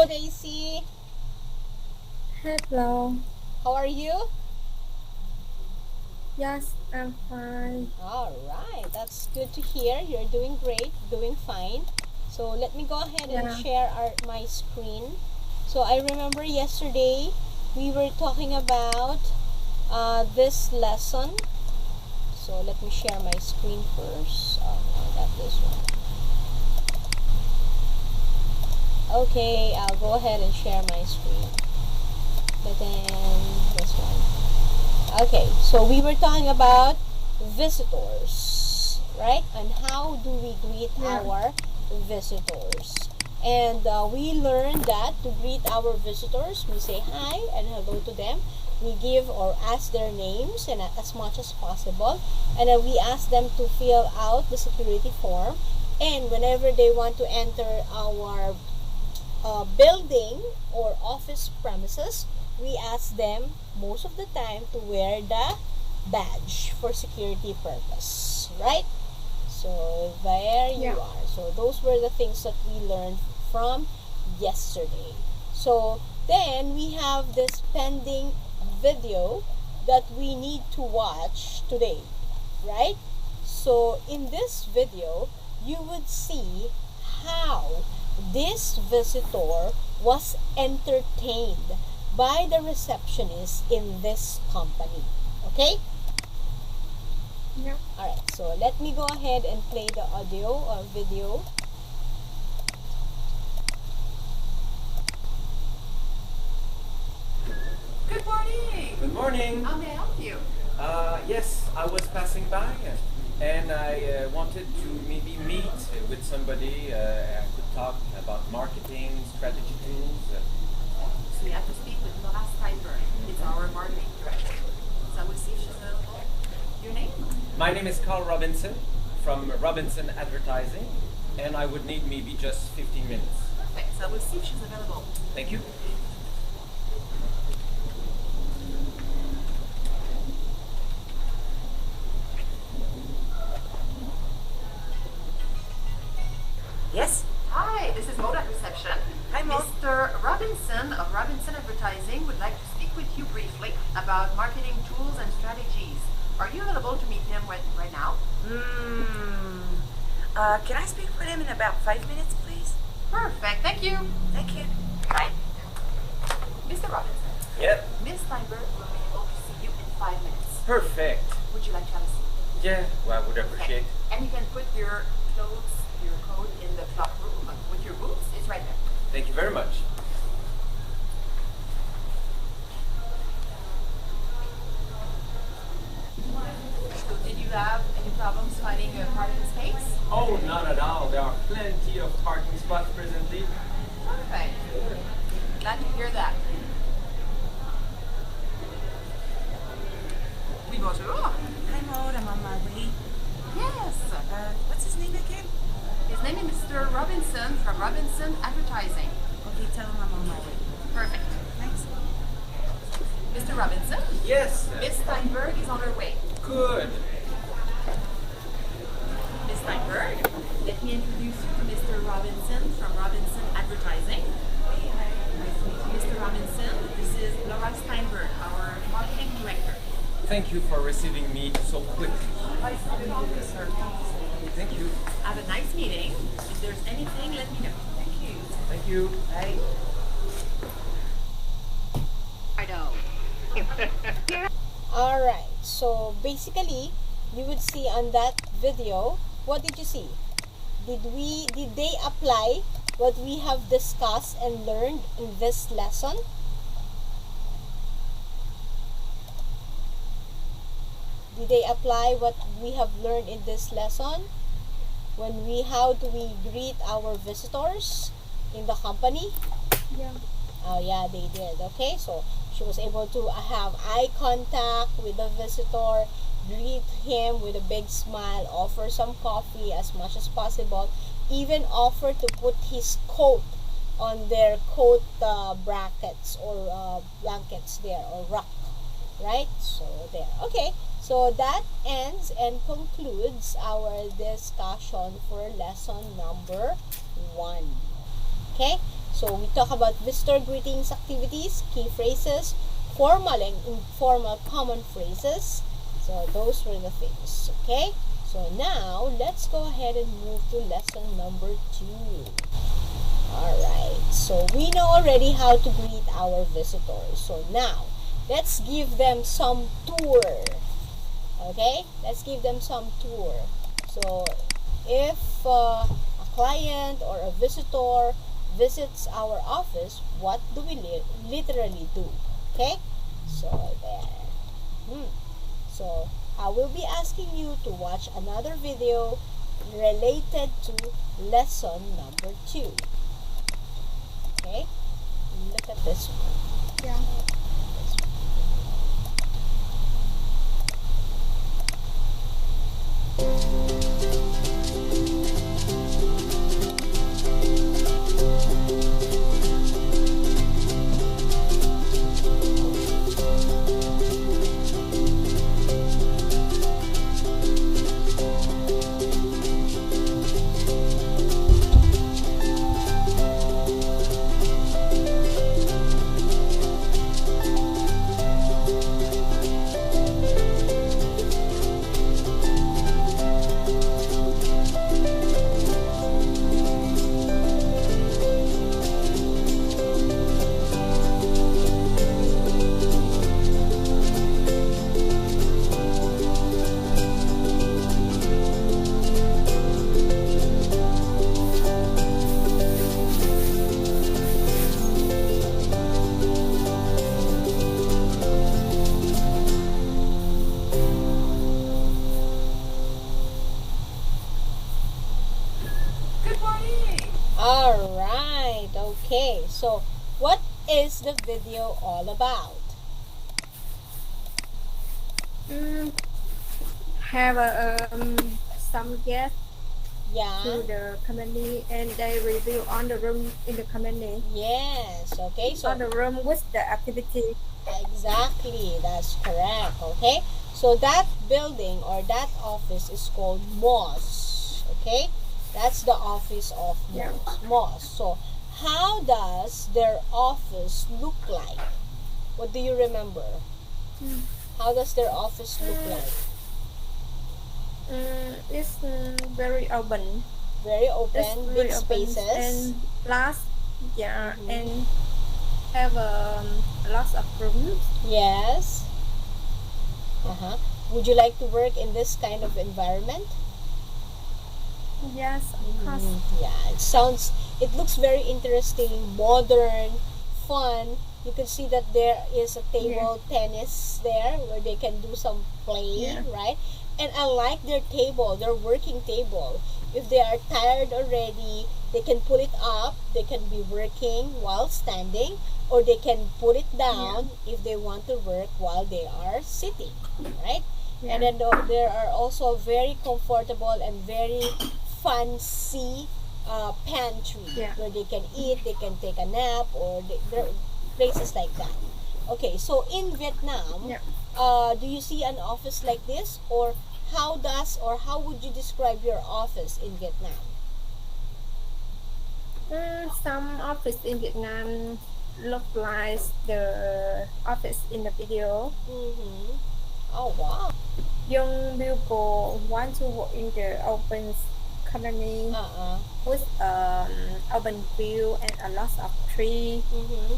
Hello, Daisy. Hello. How are you? Yes, I'm fine. All right, that's good to hear. You're doing great, doing fine. So let me go ahead and Yeah. share my screen. So I remember yesterday we were talking about this lesson. So let me share my screen first. No, not this one. Okay, I'll go ahead and share my screen. But then this one. Okay, so we were talking about visitors, right? And how do we greet Yeah. our visitors? And we learned that to greet our visitors, we say hi and hello to them. We give or ask their names and as much as possible. And then we ask them to fill out the security form. And whenever they want to enter our building or office premises, we ask them most of the time to wear the badge for security purpose, right? So there you Yeah. are. So those were the things that we learned from yesterday. So then we have this pending video that we need to watch today, right? So in this video, you would see how this visitor was entertained by the receptionist in this company. Okay? Yeah. Alright, so let me go ahead and play the audio or video. Good morning. Good morning. How may I help you? Yes, I was passing by and I wanted to maybe meet with somebody. I could talk about marketing, strategy tools. So you have to speak with Laura Steinberg. It's our marketing director. So I will see if she's available. Your name? My name is Carl Robinson from Robinson Advertising, and I would need maybe just 15 minutes. Perfect. So I will see if she's available. Thank you. Yes? Hi, this is Maud at reception. Hi, Maud. Mr. Robinson of Robinson Advertising would like to speak with you briefly about marketing tools and strategies. Are you available to meet him right now? Can I speak with him in about 5 minutes, please? Perfect. Thank you. Thank you. Mr. Robinson, Yep. Miss Steinberg will be able to see you in 5 minutes. Perfect. Would you like to have a seat? Yeah, well, I would appreciate. And you can put your clothes, your coat in the clock room with your boots. It's right there. Thank you very much. So did you have any problems finding a parking space? Oh, not at all. There are plenty of parking spots presently. Perfect. Glad to hear that. Oui, bonjour. Hi, Maud. I'm on my way. Yes. What's his name again? His name is Mr. Robinson from Robinson Advertising. Okay, tell him I'm on my way. Perfect. Thanks. Mr. Robinson, Yes. Miss Steinberg is on her way. Good. Miss Steinberg, let me introduce you to Mr. Robinson from Robinson Advertising. Nice to meet you, Mr. Robinson. This is Laura Steinberg, our marketing director. Thank you for receiving me so quickly. Sir. Thank you. Have a nice meeting. If there's anything, let me know. Thank you. Thank you. Bye. I know. Alright, so basically, you would see on that video, what did you see? Did they apply what we have discussed and learned in this lesson? Did they apply what we have learned in this lesson? How do we greet our visitors in the company? Yeah. Oh yeah, they did. Okay, so she was able to have eye contact with the visitor, greet him with a big smile, offer some coffee as much as possible, even offer to put his coat on their coat brackets or blankets there or rack, right? So there. Okay, so that ends and concludes our discussion for lesson number 1. Okay, So we talk about visitor greetings activities, key phrases, formal and informal common phrases. So those were the things, okay? So now let's go ahead and move to lesson number 2. Alright, so we know already how to greet our visitors. So now, let's give them some tour. Okay? Let's give them some tour. So, if a client or a visitor visits our office, what do we literally do? Okay? So, there. So, I will be asking you to watch another video related to lesson number 2. Okay? Look at this one. Yeah. Alright, okay. So, what is the video all about? Have some guests to Yeah. the company and they review on the room in the company. Yes. Okay. So, On the room with the activity. exactly. That's correct. Okay. So, that building or that office is called MOS. Okay. That's the office of Yeah. MOS. So, how does their office look like? What do you remember? How does their office look like? It's very open. Very It's open, very big open spaces. and plus, yeah, and have lots of rooms. Yes. Uh-huh. Would you like to work in this kind of environment? Yes, of course. Yeah, it looks very interesting, modern, fun. You can see that there is a table tennis there where they can do some playing, Yeah. right? And I like their table, their working table. If they are tired already, they can put it up, they can be working while standing, or they can put it down if they want to work while they are sitting, right? Yeah. And then there are also very comfortable and very fancy pantry Yeah. where they can eat, they can take a nap, or there are places like that. Okay, so in Vietnam, Yeah. do you see an office like this, or how would you describe your office in Vietnam? Some office in Vietnam look like the office in the video. Mm-hmm. Oh wow. Young people want to work in the open company with open view and a lot of tree. Mm-hmm.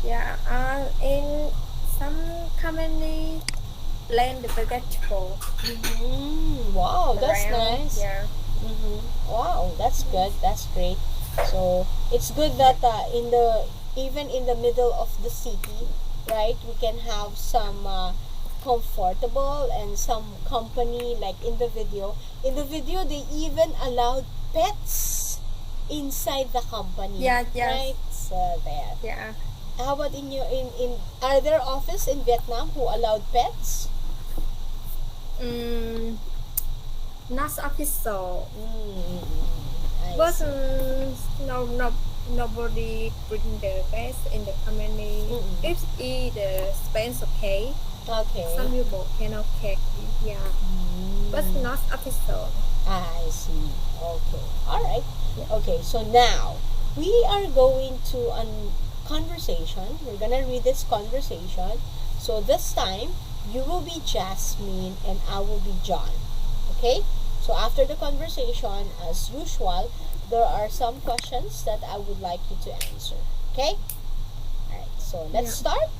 Yeah, in some company land the vegetable Mm-hmm. Wow, that's around. nice. Yeah. Wow, that's good. That's great. So it's good that even in the middle of the city, right? We can have some comfortable and some company like in the video. In the video, they even allowed pets inside the company. Yeah, yes. Right. So there. Yeah. How about in your in are there office in Vietnam who allowed pets? Not official, I but see. nobody bring the pets in the company. If the space okay, Okay. some people cannot take it. Yeah, but not official. I see. Okay. All right. Okay. So now, we are going to a conversation. We're gonna read this conversation. So this time, you will be Jasmine and I will be John. Okay? So after the conversation, as usual, there are some questions that I would like you to answer. Okay? Alright, so let's start.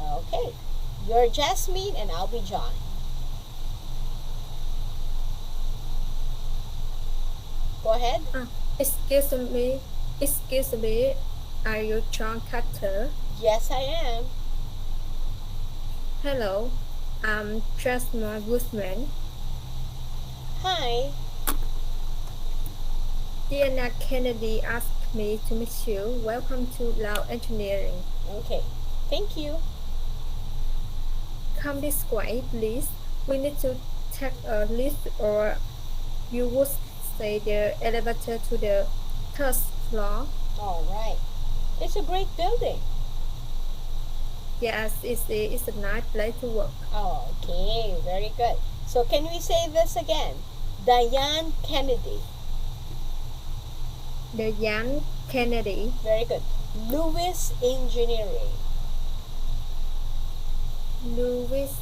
Okay. You're Jasmine and I'll be John. Go ahead. Excuse me, are you John Carter? Yes, I am. Hello, I'm Jasmine Guzman. Hi. Diana Kennedy asked me to meet you. Welcome to Lao Engineering. Okay, thank you. Come this way, please. We need to take a lift, or you would say the elevator to the third floor. All right. It's a great building. Yes, it's a nice place to work. Okay, very good. So can we say this again? Diane Kennedy. Diane Kennedy. Very good. Lewis Engineering. Lewis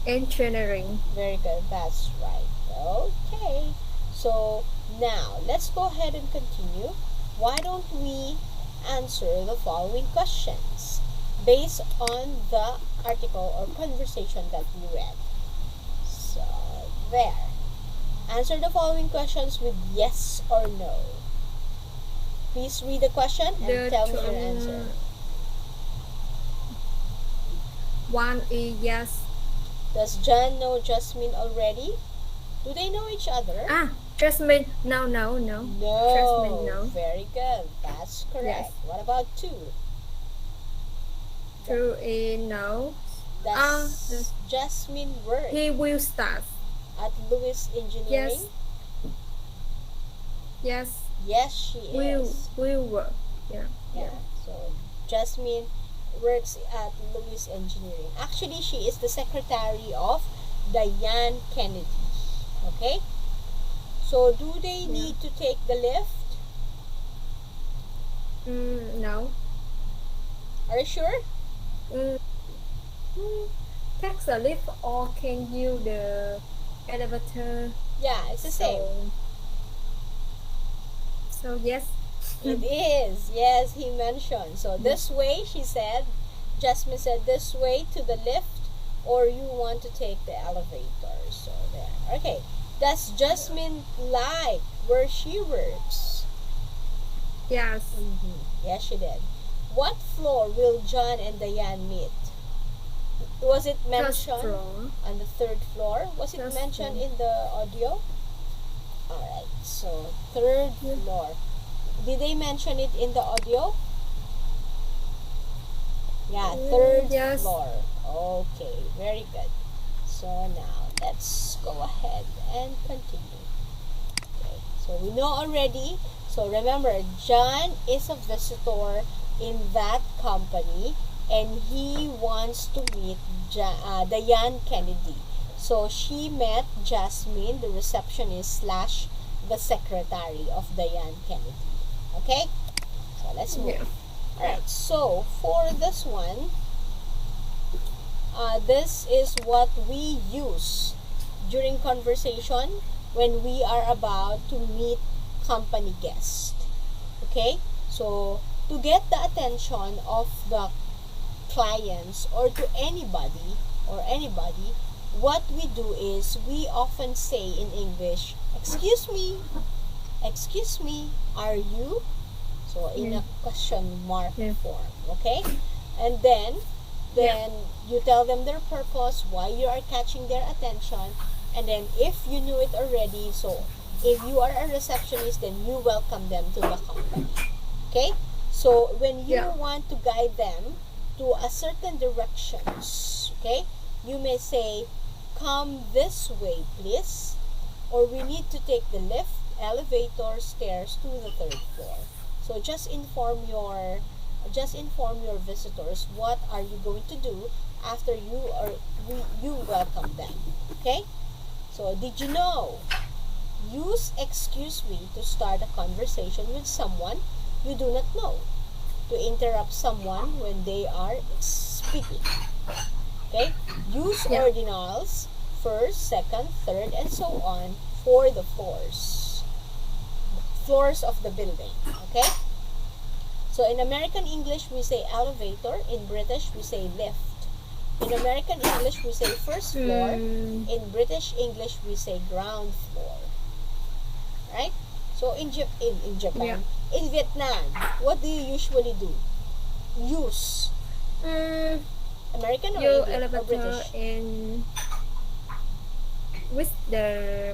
Engineering. Very good. That's right. Okay. So now let's go ahead and continue. Why don't we answer the following questions based on the article or conversation that we read? So there. Answer the following questions with yes or no. Please read the question and tell me your answer. One is yes. Does John know Jasmine already? Do they know each other? Jasmine, no. No. Jasmine, no. Very good. That's correct. Yes. What about two? Two is no. Does Jasmine work He will start. at Lewis Engineering? Yes. Yes, she is. Will work. Yeah. So Jasmine works at Lewis Engineering. Actually, she is the secretary of Diane Kennedy. Okay? So do they need to take the lift? No. Are you sure? Take the lift, or can you the elevator? Yeah, it's the same. So yes. It is. Yes, he mentioned. So this way, she said, Jasmine said, this way to the lift, or you want to take the elevator. So there. Okay. Does Jasmine like where she works? Yes. Yes, she did. What floor will John and Diane meet? Was it mentioned on the third floor? Was it mentioned in the audio? Alright, so third floor. Did they mention it in the audio? Yeah, third floor. Okay, very good. So now, let's go ahead and continue. Okay, so we know already. So remember, John is a visitor in that company and he wants to meet Diane Kennedy. So she met Jasmine, the receptionist slash the secretary of Diane Kennedy. Okay? So let's move. Yeah. Alright, so for this one, this is what we use during conversation when we are about to meet company guests. Okay? So to get the attention of the clients or to anybody, what we do is we often say in English, excuse me, are you? So in a question mark form, okay? And then you tell them their purpose, why you are catching their attention, and then if you knew it already, so if you are a receptionist, then you welcome them to the company. Okay? So when you want to guide them to a certain directions, okay, you may say, come this way please, or we need to take the lift, elevator, stairs to the third floor. So just inform your visitors what are you going to do after you welcome them. Okay? So did you know use excuse me to start a conversation with someone you do not know, to interrupt someone when they are speaking. Okay? Use Yeah. ordinals, first, second, third, and so on for the floors. Floors of the building. Okay? So in American English, we say elevator. In British, we say lift. In American English, we say first floor. In British English, we say ground floor. Right? So in Japan, in Vietnam, what do you usually do? Use American or Your English or elevator British? and with the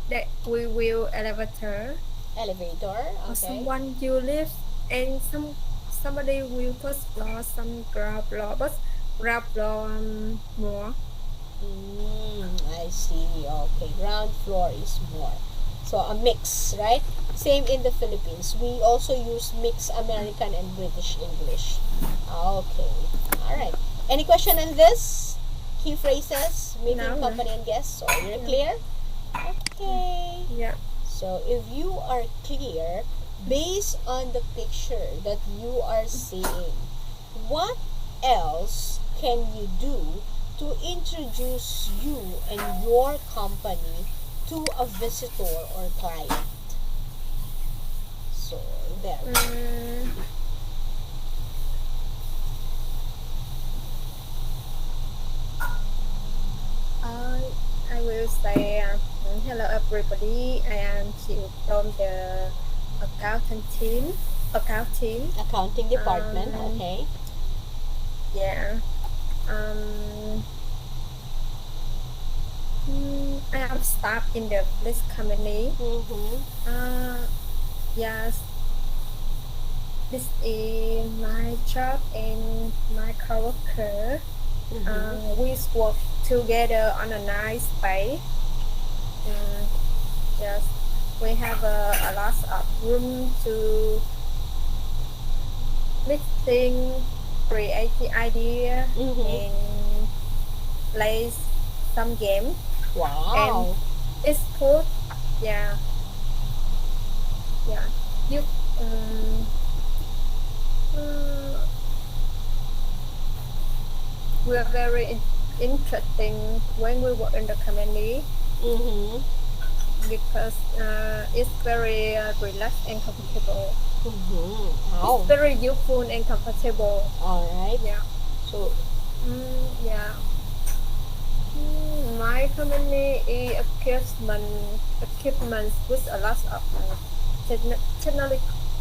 that we will elevator Elevator. or Okay. someone you live and somebody will first floor, some ground floor, but ground floor more. I see. Okay, ground floor is more. So a mix, right? Same in the Philippines. We also use mixed American and British English. Okay. All right. Any question on this? Key phrases, meeting No. company and guests. So you're clear? Okay. Yeah. So if you are clear, based on the picture that you are seeing, what else can you do to introduce you and your company to a visitor or client? So there. I will say hello everybody. I am Chiu from the accounting team. Accounting department. Okay. Yeah. I am staff in this company. Yes. This is my job and my coworker. We work together on a nice space. Yes, we have a lot of room to mixing, create the idea, and play some game. Wow. And it's good. Yeah. You. We are very interesting when we work in the company because it's very relaxed and comfortable. It's very useful and comfortable. All right. Yeah. So. Yeah. My company is equipment with a lot of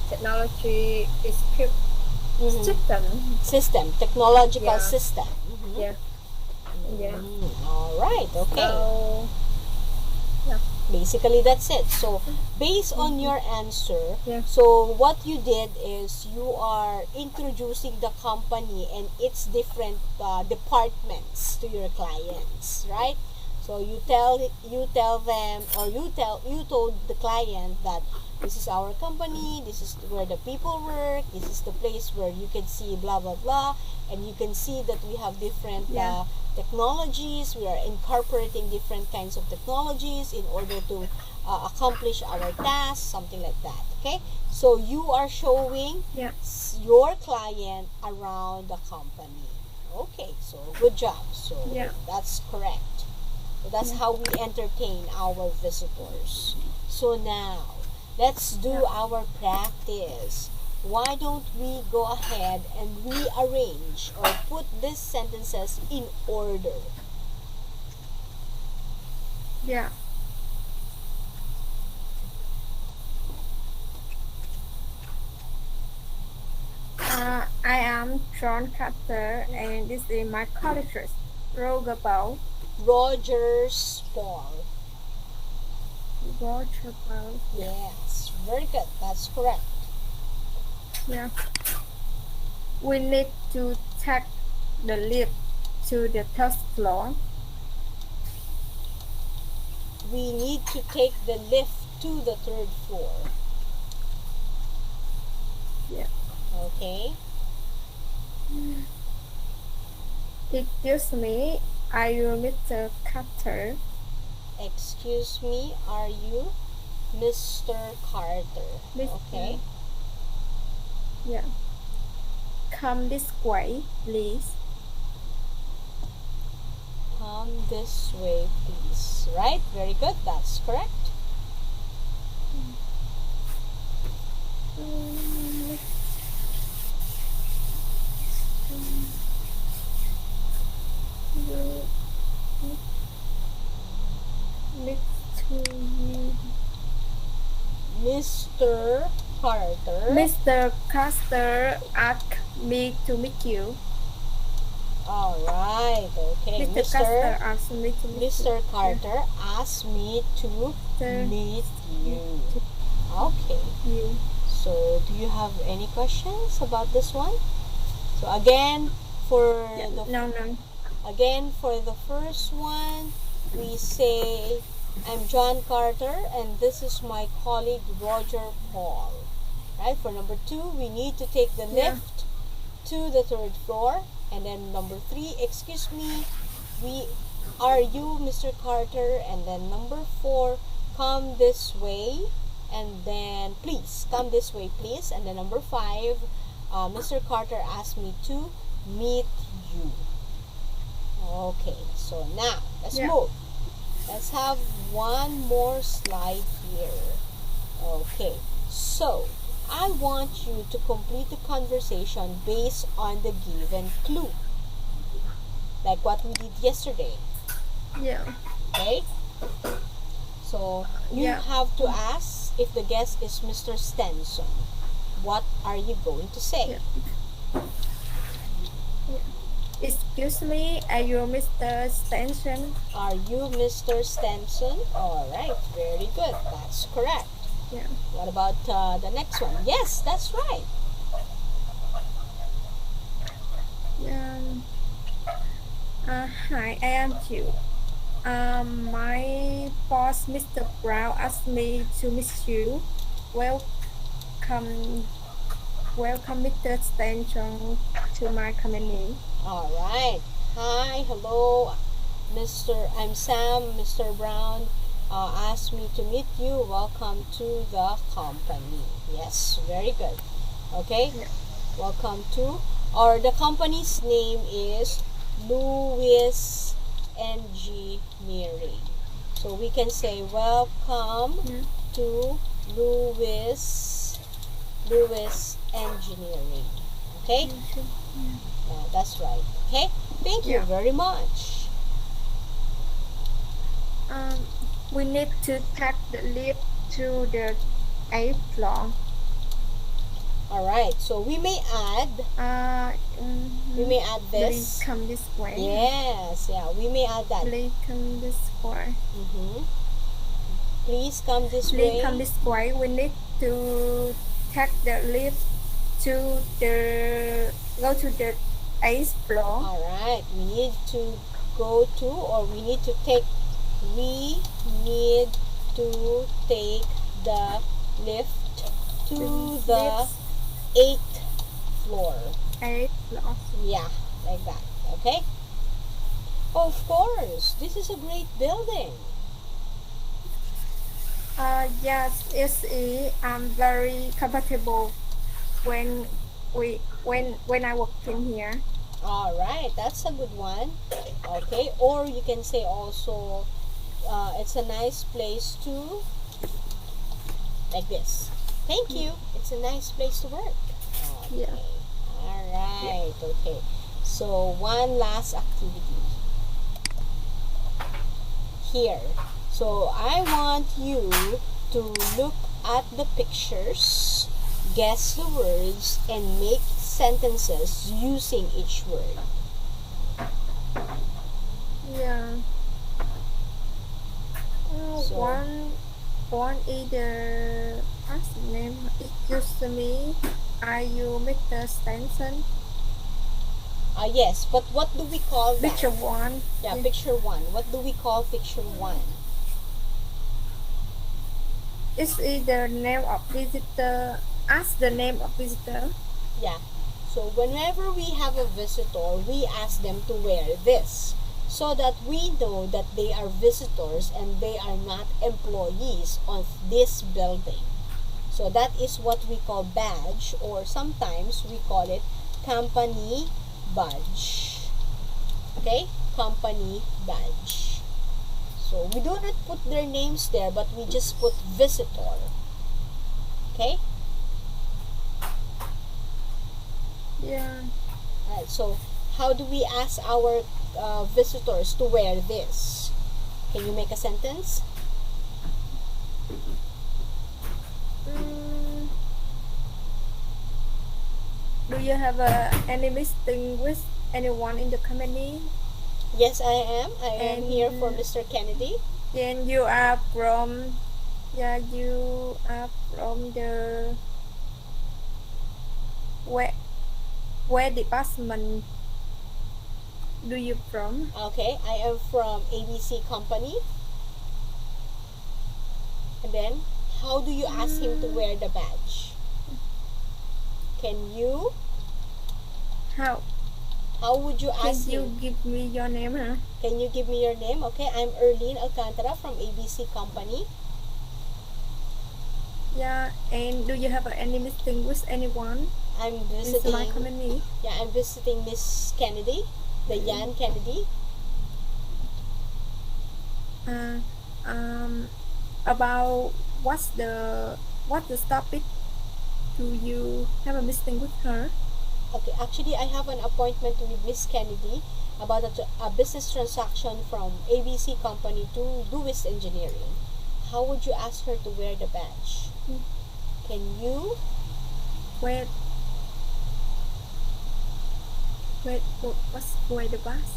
technology system, technological system. Yeah. All right. Okay. So, basically that's it. So based on your answer, so what you did is you are introducing the company and its different departments to your clients, right? So you tell them, or you told the client that this is our company, this is where the people work, this is the place where you can see blah blah blah, and you can see that we have different technologies. We are incorporating different kinds of technologies in order to accomplish our tasks, something like that. Okay, so you are showing your client around the company. Okay, so good job. So that's correct. So that's how we entertain our visitors. So now let's do our practice. Why don't we go ahead and rearrange or put these sentences in order? Yeah. I am John Carter, and this is my colleague, Roger Paul. Rogers Paul. Roger Paul. Yes, very good. That's correct. Yeah. We need to take the lift to the third floor. We need to take the lift to the third floor. Yeah. Okay. Excuse me, are you Mr. Carter? Excuse me, are you Mr. Carter? Mr. Okay. Yeah. Come this way, please. Come this way, please. Right? Very good. That's correct. Mr. Carter. Mr. Carter asked me to meet you. All right. Okay. Mr. Carter asked me to meet Mr. you. Carter asked me to meet you. Okay. You. So, do you have any questions about this one? So again, for again for the first one, we say, I'm John Carter and this is my colleague Roger Paul. Right? For number 2, we need to take the lift to the 3rd floor. And then number 3, excuse me, are you Mr. Carter? And then number 4, come this way. And then please, come this way please. And then number 5, Mr. Carter asked me to meet you. Okay, so now let's move. Let's have one more slide here. Okay, so I want you to complete the conversation based on the given clue, like what we did yesterday. Yeah. Okay, so you have to ask if the guest is Mr. Stenson. What are you going to say? Excuse me, are you Mr. Stenson? Are you Mr. Stenson? All right, very good. That's correct. Yeah. What about the next one? Yes, that's right. Hi, I am Jill. My boss, Mr. Brown, asked me to meet you. Welcome, Mr. Stenson, to my company. All right. Hi, hello, I'm Sam. Mr. Brown asked me to meet you. Welcome to the company. Yes, very good. Okay. Yeah. Welcome to, or the company's name is Lewis Engineering. So we can say welcome to Lewis Engineering. Okay? Yeah, that's right. Okay? Thank you very much. We need to take the lift to the 8th floor. All right. So we may add this. Please come this way. Yes. Yeah. We may add that. Please come this way. Please come this way. Please come this way. We need to take the lift to go to the 8th floor. All right. We need to go to, or we need to take. We need to take the lift to the 8th floor. 8th floor. Yeah, like that. Okay? Of course, this is a great building. Yes, I'm very comfortable when I work in here. All right, that's a good one. Okay, or you can say also, it's a nice place to, like this. Thank you. It's a nice place to work. Okay. Yeah. All right. Okay. So one last activity here. So I want you to look at the pictures, guess the words, and make sentences using each word. Yeah. One is the last name. Excuse me, are you Mr. Stenson? Yes, but what do we call that? Picture 1. Yeah, picture 1. What do we call picture 1? It's the name of visitor. Ask the name of visitor. Yeah. So whenever we have a visitor, we ask them to wear this. so that we know that they are visitors and they are not employees of this building. So that is what we call badge, or sometimes we call it company badge. Okay? Company badge. So we do not put their names there, but we just put visitor. Okay? Yeah. Alright, so how do we ask our visitors to wear this? Can you make a sentence? Do you have any meeting with anyone in the company? Yes, I am. I am And here for Mr. Kennedy. then you are from, yeah, you are from the where department do you from? Okay, I am from ABC Company. And then, how do you ask him to wear the badge? Can you? How would you can ask you him? give me your name, huh? Can you give me your name? Okay, I'm Erlyn Alcantara from ABC Company. Yeah, and do you have any meeting with anyone I'm in my visiting. company? Yeah, I'm visiting Miss Kennedy, the Yan Kennedy. About what's the topic? Do you have a meeting with her? Okay, actually, I have an appointment with Miss Kennedy about a business transaction from ABC Company to Lewis Engineering. How would you ask her to wear the badge? Can you? Wait, what's where the bus?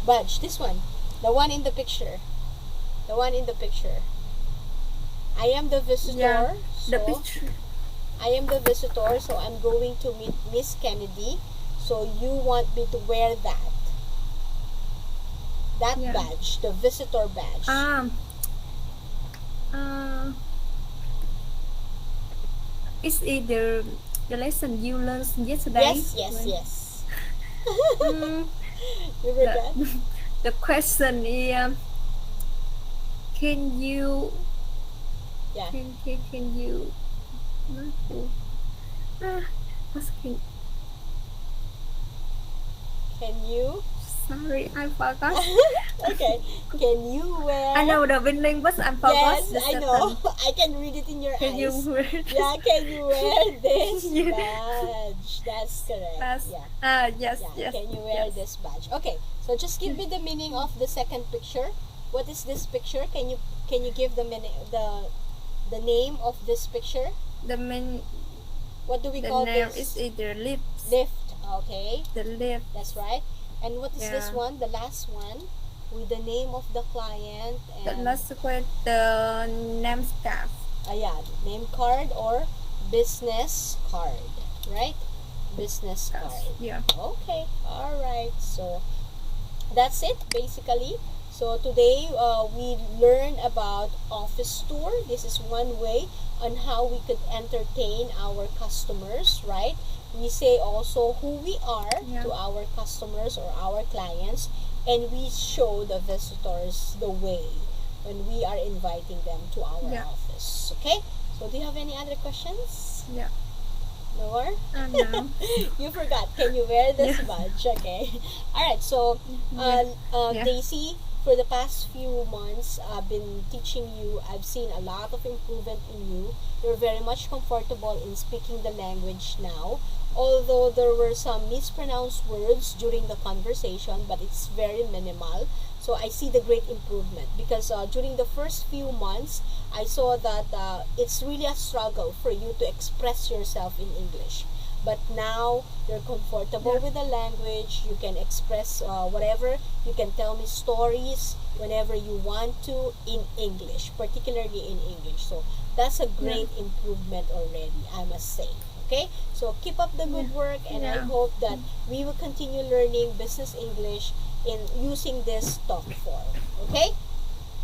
Badge, this one. The one in the picture. The one in the picture. I am the visitor. Yeah, the so picture. I am the visitor, so I'm going to meet Miss Kennedy. So you want me to wear that. That Yeah. badge, the visitor badge. Is it the lesson you learned yesterday? Yes. Mm, You forgot? the question is, can you? Yeah. Can you? What's Can you? Sorry, I forgot. Okay. Can you wear? I know the winning, but I forgot Yes, the I second. know. I can read it in your Can you eyes. wear? Yeah, can you wear this Yeah. badge? That's correct. Yes. Yeah. Yes. Yeah. Yes. Can you wear yes. this badge? Okay. So just give me the meaning of the second picture. What is this picture? Can you give the the name of this picture? The main. What do we The call name this? is either lips. Lift. Okay. The lift. That's right. And what is this Yeah. one? The last one with the name of the client The and last one, the name scarf. yeah, name card or business card, right? Business card. Yeah. Okay. All right. So that's it basically. So today we learn about office tour. This is one way on how we could entertain our customers, right? We say also who we are to our customers or our clients, and we show the visitors the way when we are inviting them to our office. Okay? So do you have any other questions? Yeah. No more? No. You forgot. Can you wear this badge? Okay. Alright, so Daisy, for the past few months, I've been teaching you. I've seen a lot of improvement in you. You're very much comfortable in speaking the language now. Although there were some mispronounced words during the conversation, but it's very minimal. So I see the great improvement because during the first few months, I saw that it's really a struggle for you to express yourself in English. But now you're comfortable with the language. You can express whatever. You can tell me stories whenever you want to in English, particularly in English. So that's a great improvement already, I must say. Okay, so keep up the good work, and I hope that we will continue learning business English in using this Talk4. Okay,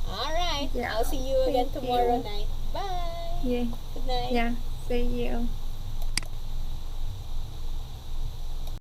all right. I'll see you again tomorrow night. Bye. Yeah. Good night. Yeah. See you.